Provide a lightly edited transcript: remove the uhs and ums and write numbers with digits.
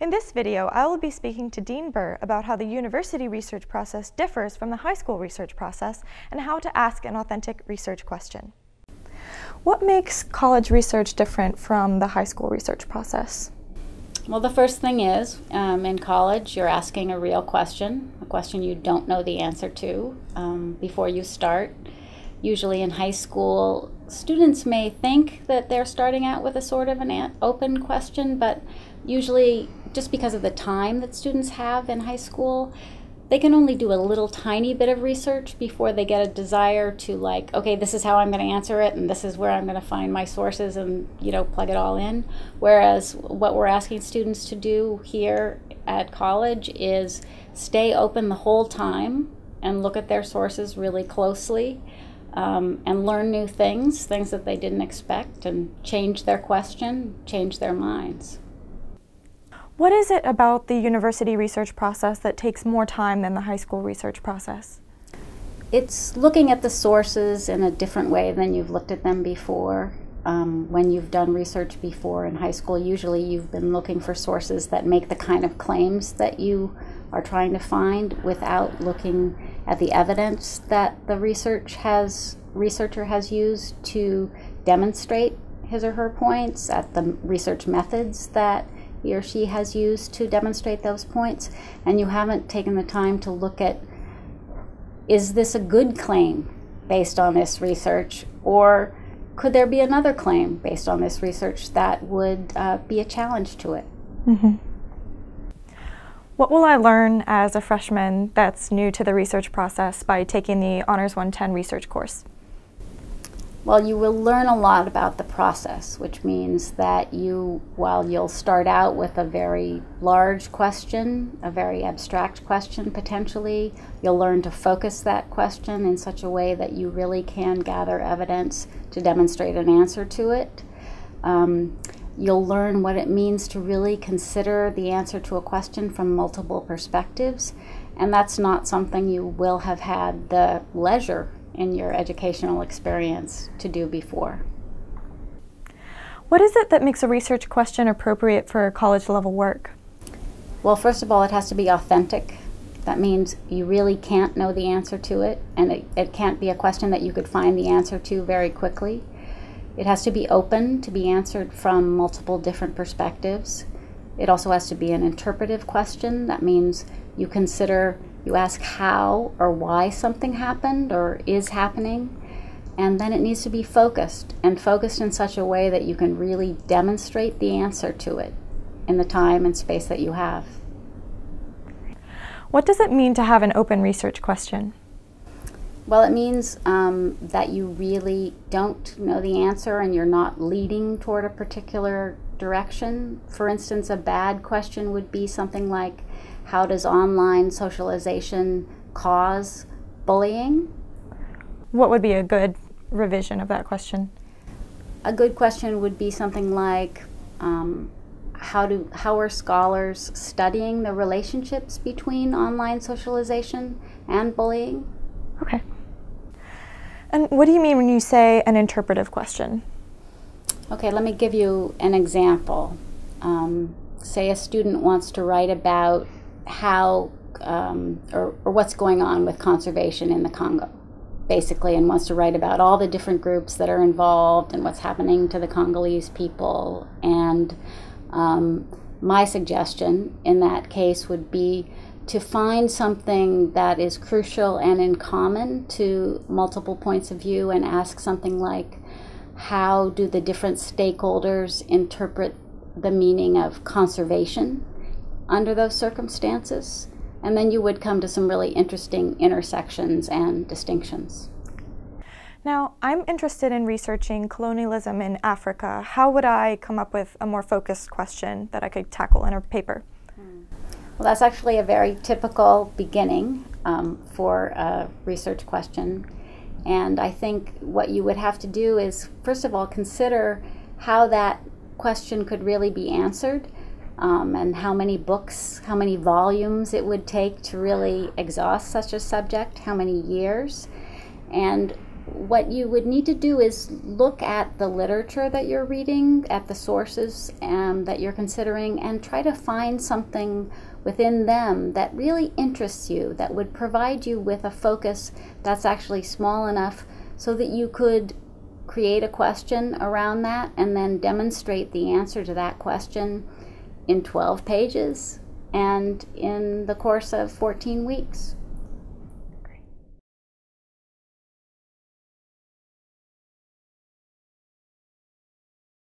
In this video, I will be speaking to Dean Burr about how the university research process differs from the high school research process and how to ask an authentic research question. What makes college research different from the high school research process? Well, the first thing is, in college, you're asking a real question, a question you don't know the answer to before you start. Usually in high school, students may think that they're starting out with a sort of an open question, but usually just because of the time that students have in high school, they can only do a little tiny bit of research before they get a desire to, like, okay, this is how I'm going to answer it, and this is where I'm going to find my sources and, plug it all in. Whereas what we're asking students to do here at college is stay open the whole time and look at their sources really closely and learn new things that they didn't expect, and change their question, change their minds. What is it about the university research process that takes more time than the high school research process? It's looking at the sources in a different way than you've looked at them before. When you've done research before in high school, usually you've been looking for sources that make the kind of claims that you are trying to find without looking at the evidence that the researcher has used to demonstrate his or her points, at the research methods that he or she has used to demonstrate those points. And you haven't taken the time to look at, is this a good claim based on this research, or could there be another claim based on this research that would be a challenge to it? Mm-hmm. What will I learn as a freshman that's new to the research process by taking the Honors 110 research course? Well, you will learn a lot about the process, which means that while you'll start out with a very large question, a very abstract question potentially, you'll learn to focus that question in such a way that you really can gather evidence to demonstrate an answer to it. You'll learn what it means to really consider the answer to a question from multiple perspectives, and that's not something you will have had the leisure in your educational experience to do before. What is it that makes a research question appropriate for college level work? Well, first of all, it has to be authentic. That means you really can't know the answer to it, and it can't be a question that you could find the answer to very quickly. It has to be open to be answered from multiple different perspectives. It also has to be an interpretive question. That means you ask how or why something happened or is happening, and then it needs to be focused in such a way that you can really demonstrate the answer to it in the time and space that you have. What does it mean to have an open research question? Well, it means that you really don't know the answer and you're not leading toward a particular direction. For instance, a bad question would be something like, how does online socialization cause bullying? What would be a good revision of that question? A good question would be something like, how are scholars studying the relationships between online socialization and bullying? Okay. And what do you mean when you say an interpretive question? Okay, let me give you an example. Say a student wants to write about how or what's going on with conservation in the Congo, basically, and wants to write about all the different groups that are involved and what's happening to the Congolese people. And my suggestion in that case would be to find something that is crucial and in common to multiple points of view, and ask something like, how do the different stakeholders interpret the meaning of conservation under those circumstances? And then you would come to some really interesting intersections and distinctions. Now, I'm interested in researching colonialism in Africa. How would I come up with a more focused question that I could tackle in a paper? Well, that's actually a very typical beginning for a research question. And I think what you would have to do is, first of all, consider how that question could really be answered, and how many books, how many volumes it would take to really exhaust such a subject, how many years. And what you would need to do is look at the literature that you're reading, at the sources that you're considering, and try to find something within them that really interests you, that would provide you with a focus that's actually small enough so that you could create a question around that and then demonstrate the answer to that question in 12 pages and in the course of 14 weeks.